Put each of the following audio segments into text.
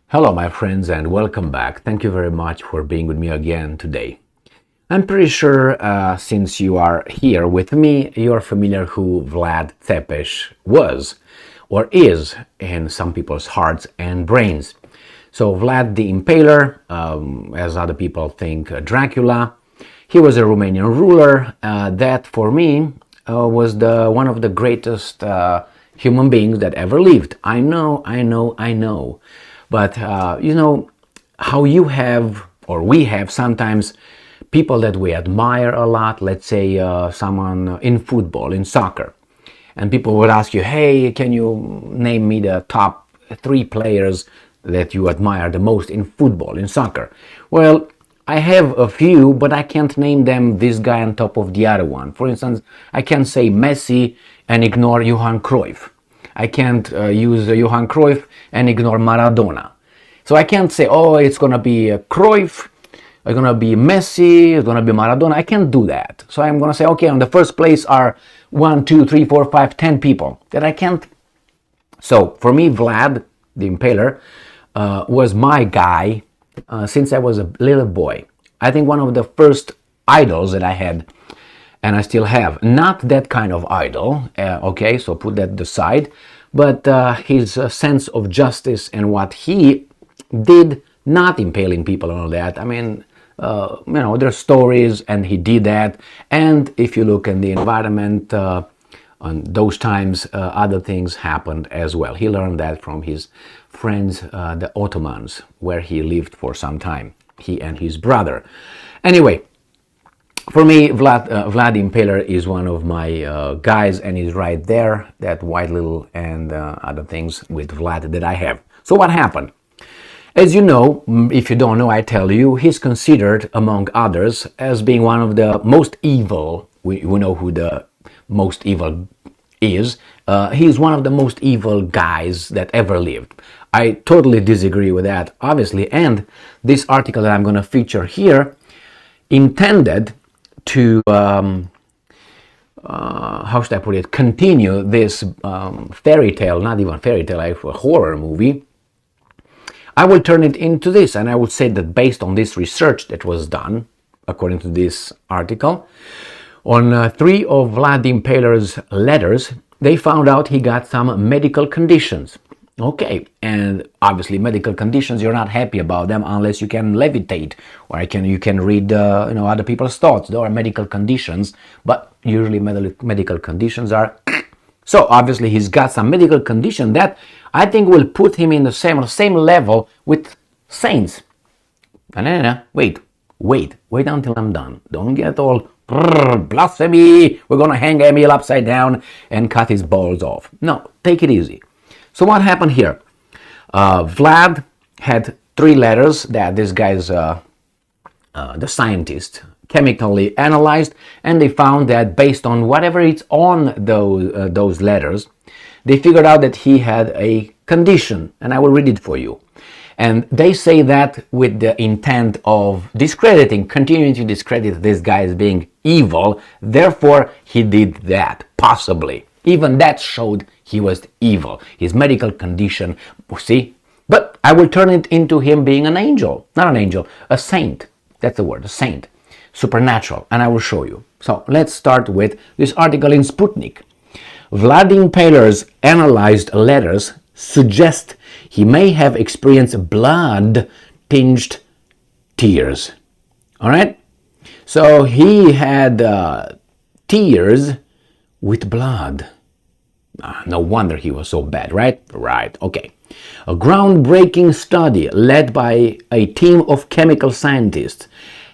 Hello, my friends, and welcome back. Thank you very much for being with me again today. I'm pretty sure since you are here with me, you're familiar who Vlad Tepes was or is in some people's hearts and brains. So, Vlad the Impaler, as other people think, Dracula, he was a Romanian ruler that, for me, was one of the greatest human beings that ever lived. I know. But how you have, or we have sometimes, people that we admire a lot, let's say someone in football, in soccer, and people would ask you, hey, can you name me the top three players that you admire the most in football, in soccer? Well, I have a few, but I can't name them this guy on top of the other one. For instance, I can say Messi and ignore Johan Cruyff. I can't use Johan Cruyff and ignore Maradona. So I can't say, oh, it's going to be Cruyff, it's going to be Messi, it's going to be Maradona. I can't do that. So I'm going to say, okay, on the first place are 1, 2, 3, 4, 5, 10 people that I can't. So for me, Vlad the Impaler was my guy since I was a little boy. I think one of the first idols that I had, and I still have. Not that kind of idol, okay, so put that aside, but his sense of justice and what he did, not impaling people and all that. I mean, there's stories, and he did that. And if you look in the environment, on those times, other things happened as well. He learned that from his friends, the Ottomans, where he lived for some time, he and his brother. Anyway, for me, Vlad the Impaler is one of my guys, and he's right there, that white little and other things with Vlad that I have. So what happened? As you know, if you don't know, I tell you, he's considered, among others, as being one of the most evil. We know who the most evil is. He's one of the most evil guys that ever lived. I totally disagree with that, obviously, and this article that I'm going to feature here intended to, how should I put it, continue this fairy tale, not even fairy tale, like a horror movie. I will turn it into this, and I would say that based on this research that was done, according to this article, on 3 of Vlad the Impaler's letters, they found out he got some medical conditions. Okay, and obviously medical conditions, you're not happy about them unless you can levitate, or you can read other people's thoughts. There are medical conditions, but usually medical conditions are so obviously he's got some medical condition that I think will put him in the same level with saints. No, wait until I'm done. Don't get all blasphemy, we're gonna hang Emil upside down and cut his balls off. No, take it easy. So what happened here? Vlad had 3 letters that this guy's the scientist chemically analyzed, and they found that based on whatever it's on those letters, they figured out that he had a condition, and I will read it for you. And they say that with the intent of continuing to discredit this guy as being evil, therefore he did that, possibly. Even that showed he was evil, his medical condition, see? But I will turn it into him being an angel, not an angel, a saint. That's the word, a saint, supernatural, and I will show you. So let's start with this article in Sputnik. Vlad the Impaler's analyzed letters suggest he may have experienced blood-tinged tears. All right? So he had tears with blood. No wonder he was so bad, right? Right, okay. A groundbreaking study led by a team of chemical scientists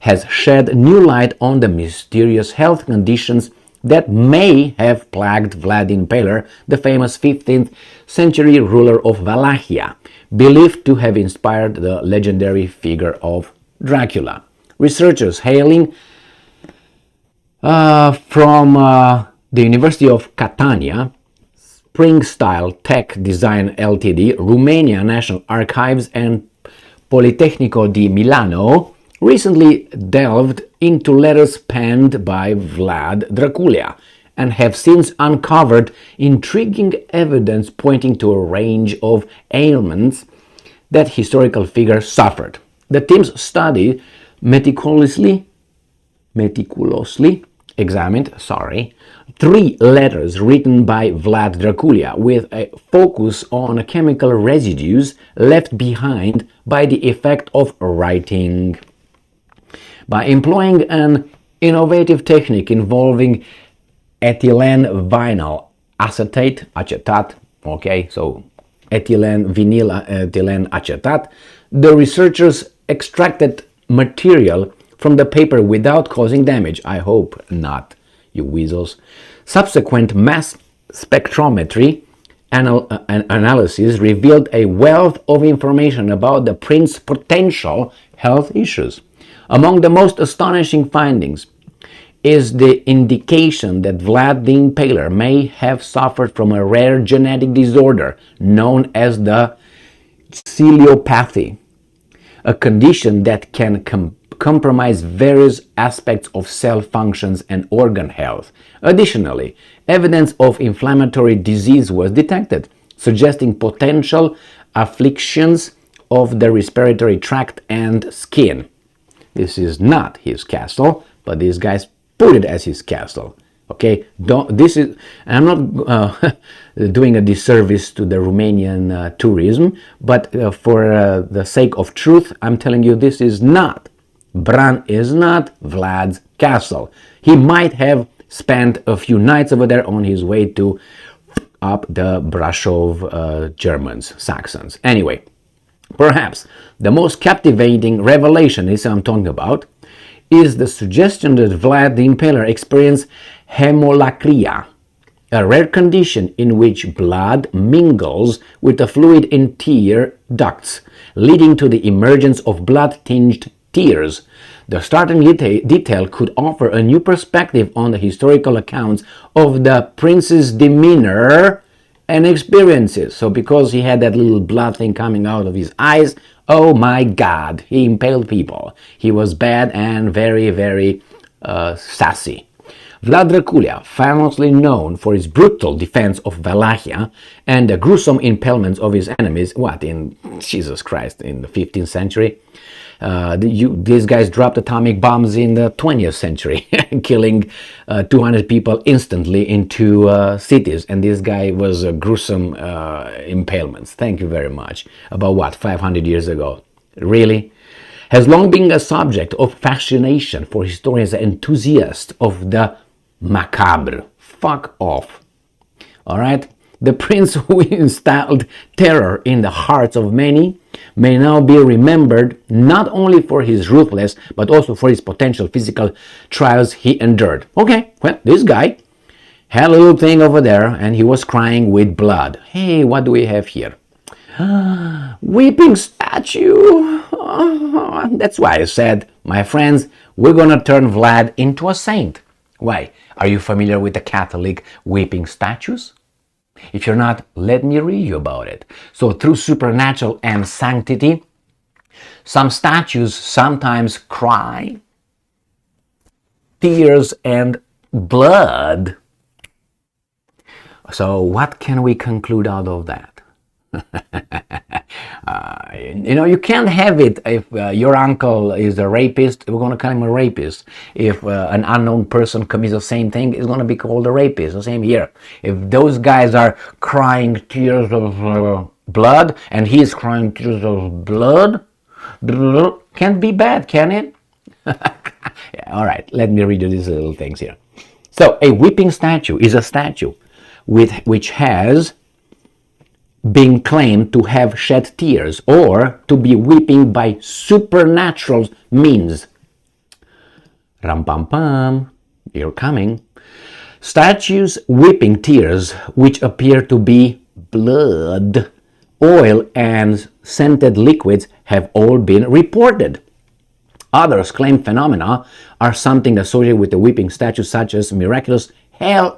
has shed new light on the mysterious health conditions that may have plagued Vlad the Impaler, the famous 15th century ruler of Wallachia, believed to have inspired the legendary figure of Dracula. Researchers hailing from the University of Catania, Spring-Style Tech Design Ltd., Romania National Archives, and Politecnico di Milano recently delved into letters penned by Vlad Dracula and have since uncovered intriguing evidence pointing to a range of ailments that historical figure suffered. The team's study meticulously examined, 3 letters written by Vlad Dracula with a focus on chemical residues left behind by the effect of writing. By employing an innovative technique involving ethylene vinyl acetate, so ethylene vinyl ethylene acetate, the researchers extracted material from the paper without causing damage. I hope not, you weasels. Subsequent mass spectrometry analysis revealed a wealth of information about the prince's potential health issues. Among the most astonishing findings is the indication that Vlad the Impaler may have suffered from a rare genetic disorder known as the celiopathy, a condition that can compromise various aspects of cell functions and organ health. Additionally, evidence of inflammatory disease was detected, suggesting potential afflictions of the respiratory tract and skin. This is not his castle, but these guys put it as his castle. Okay, I'm not doing a disservice to the Romanian tourism, but for the sake of truth, I'm telling you this is not. Bran is not Vlad's castle. He might have spent a few nights over there on his way to up the Brasov Germans, Saxons. Anyway, perhaps the most captivating revelation is I'm talking about is the suggestion that Vlad the Impaler experienced hemolacria, a rare condition in which blood mingles with the fluid in tear ducts, leading to the emergence of blood-tinged tears. The startling detail could offer a new perspective on the historical accounts of the prince's demeanor and experiences. So because he had that little blood thing coming out of his eyes, oh my God, he impaled people. He was bad and very, very sassy. Vlad Dracula, famously known for his brutal defense of Wallachia and the gruesome impalements of his enemies, in Jesus Christ, in the 15th century? These guys dropped atomic bombs in the 20th century, killing 200 people instantly in 2 cities. And this guy was gruesome impalements. Thank you very much. About 500 years ago? Really? Has long been a subject of fascination for historians and enthusiasts of the macabre. Fuck off. All right? The prince who instilled terror in the hearts of many may now be remembered not only for his ruthless, but also for his potential physical trials he endured. Okay, well, this guy had a little thing over there and he was crying with blood. Hey, what do we have here? Weeping statue. That's why I said, my friends, we're gonna turn Vlad into a saint. Why? Are you familiar with the Catholic weeping statues? If you're not, let me read you about it. So through supernatural and sanctity, some statues sometimes cry tears and blood. So what can we conclude out of that? You can't have it if your uncle is a rapist, we're going to call him a rapist. If an unknown person commits the same thing, it's going to be called a rapist. The same here. If those guys are crying tears of blood and he's crying tears of blood, can't be bad, can it? Yeah, all right, let me read you these little things here. So a weeping statue is a statue which has being claimed to have shed tears or to be weeping by supernatural means. Ram pam pam, you're coming. Statues weeping tears which appear to be blood, oil, and scented liquids have all been reported. Others claim phenomena are something associated with the weeping statue, such as miraculous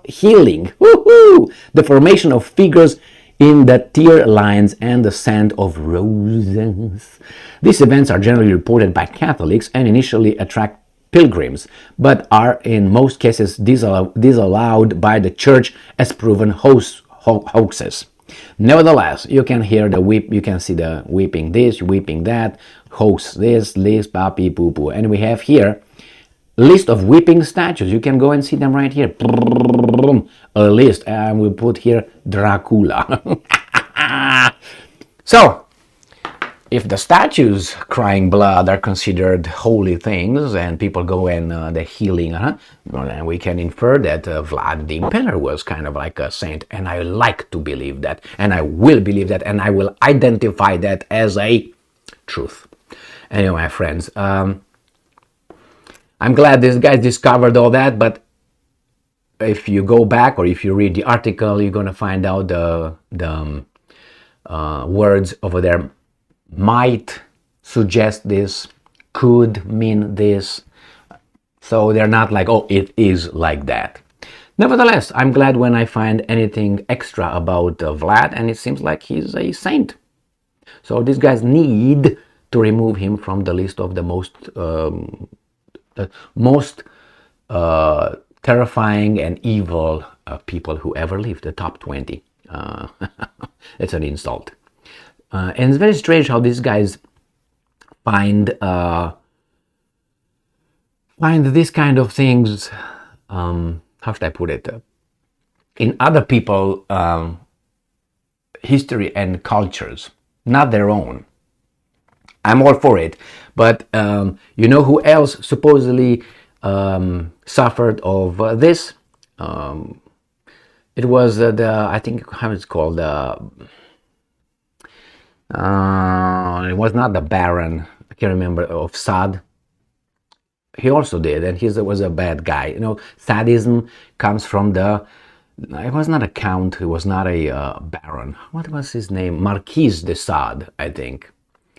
healing, the formation of figures in the tear lines and the scent of roses. These events are generally reported by Catholics and initially attract pilgrims, but are in most cases disallowed by the church as proven hoaxes. Nevertheless, you can hear the whip, you can see the weeping this, weeping that, hoax this, list, papi, poo poo. And we have here list of weeping statues. You can go and see them right here. A list, and we put here Dracula. So, if the statues crying blood are considered holy things and people go and the healing, well, then we can infer that Vlad the Impaler was kind of like a saint, and I like to believe that, and I will believe that, and I will identify that as a truth. Anyway, my friends, I'm glad these guys discovered all that, but if you go back or if you read the article, you're going to find out the words over there might suggest this, could mean this. So they're not like, oh, it is like that. Nevertheless, I'm glad when I find anything extra about Vlad, and it seems like he's a saint. So these guys need to remove him from the list of the most terrifying and evil people who ever lived, the top 20. It's an insult. And it's very strange how these guys find these kind of things, how should I put it, in other people's history and cultures, not their own. I'm all for it, but you know who else supposedly suffered of this? It was I think, how it's called, it was not the Baron, I can't remember, of Sad. He also did, and he was a bad guy. You know, sadism comes from it was not a count, he was not a Baron. What was his name? Marquis de Sade, I think.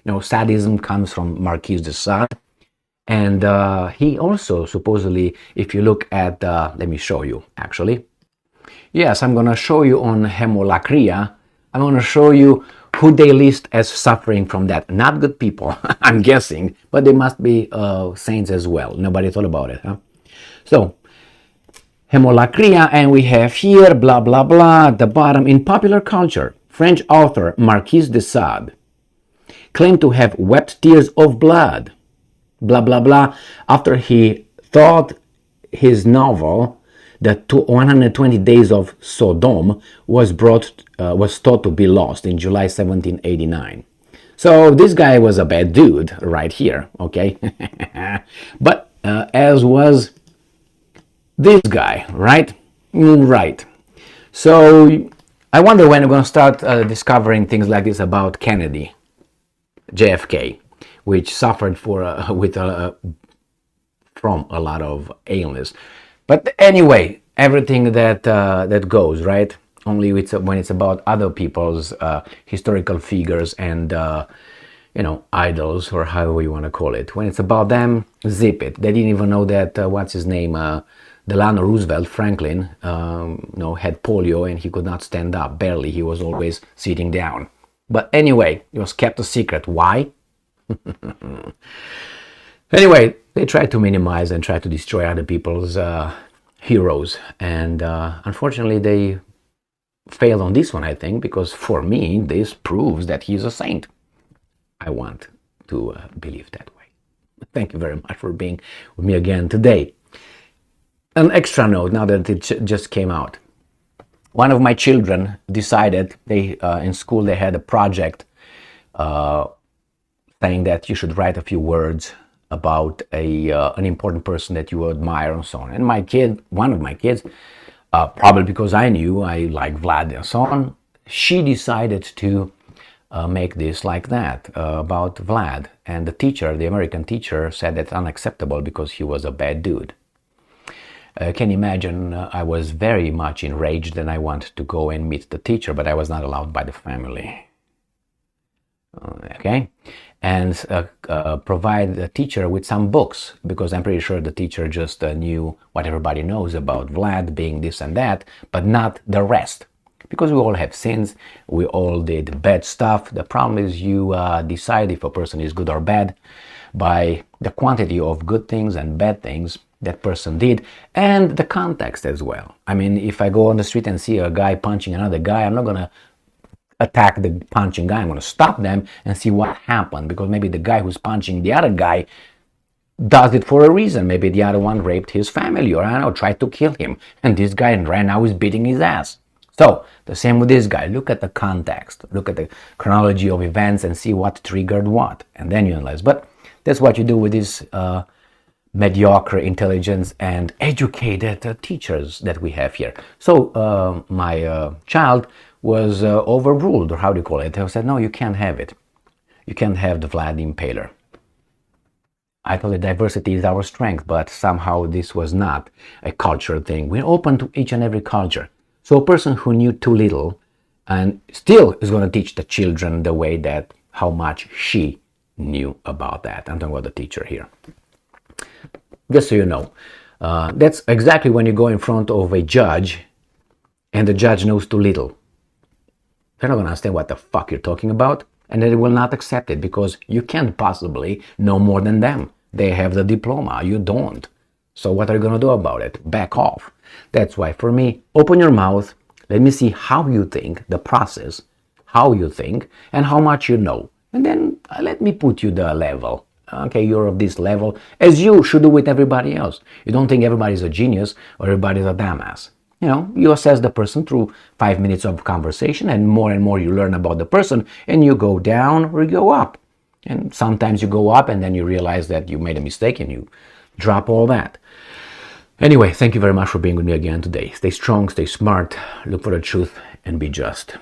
You know, sadism comes from Marquis de Sade. And he also supposedly, if you look at, let me show you actually. Yes, I'm going to show you on hemolacria. I'm going to show you who they list as suffering from that. Not good people, I'm guessing, but they must be saints as well. Nobody thought about it, huh? So, hemolacria, and we have here, blah, blah, blah, at the bottom. In popular culture, French author Marquis de Sade claimed to have wept tears of blood, blah, blah, blah, after he thought his novel, The 120 Days of Sodom, was thought to be lost in July 1789. So this guy was a bad dude right here, okay? But as was this guy, right? Right. So I wonder when we're going to start discovering things like this about Kennedy, JFK, which suffered from a lot of illness. But anyway, everything that goes, right? Only when it's about other people's historical figures and idols, or however you want to call it. When it's about them, zip it. They didn't even know that what's his name, Delano Roosevelt Franklin, had polio and he could not stand up. Barely, he was always sitting down. But anyway, it was kept a secret. Why? Anyway, they try to minimize and try to destroy other people's heroes, and unfortunately they failed on this one, I think, because for me this proves that he's a saint. I want to believe that way. Thank you very much for being with me again today. An extra note, now that it just came out. One of my children decided, in school they had a project saying that you should write a few words about an important person that you admire and so on. And one of my kids, probably because I knew I like Vlad and so on, she decided to make this like that about Vlad. And the American teacher, said that's unacceptable because he was a bad dude. Can you imagine, I was very much enraged and I wanted to go and meet the teacher, but I was not allowed by the family. Okay? And provide the teacher with some books, because I'm pretty sure the teacher just knew what everybody knows about Vlad being this and that, but not the rest. Because we all have sins, we all did bad stuff. The problem is you decide if a person is good or bad by the quantity of good things and bad things that person did, and the context as well. I mean, if I go on the street and see a guy punching another guy, I'm not gonna attack the punching guy. I'm going to stop them and see what happened, because maybe the guy who's punching the other guy does it for a reason. Maybe the other one raped his family, or I don't know, tried to kill him, and this guy right now is beating his ass. So the same with this guy. Look at the context, look at the chronology of events, and see what triggered what, and then you analyze. But that's what you do with these mediocre intelligence and educated teachers that we have here. So my child was overruled, or how do you call it? They said, no, you can't have it. You can't have the Vlad the Impaler. I thought that diversity is our strength, but somehow this was not a cultural thing. We're open to each and every culture. So a person who knew too little and still is going to teach the children the way that how much she knew about that. I'm talking about the teacher here. Just so you know, that's exactly when you go in front of a judge and the judge knows too little. They're not going to understand what the fuck you're talking about, and they will not accept it, because you can't possibly know more than them. They have the diploma, you don't. So what are you going to do about it? Back off. That's why, for me, open your mouth, let me see how you think, the process, how you think, and how much you know. And then let me put you the level. Okay, you're of this level, as you should do with everybody else. You don't think everybody's a genius or everybody's a dumbass. You know, you assess the person through 5 minutes of conversation, and more you learn about the person, and you go down or you go up. And sometimes you go up and then you realize that you made a mistake and you drop all that. Anyway, thank you very much for being with me again today. Stay strong, stay smart, look for the truth, and be just.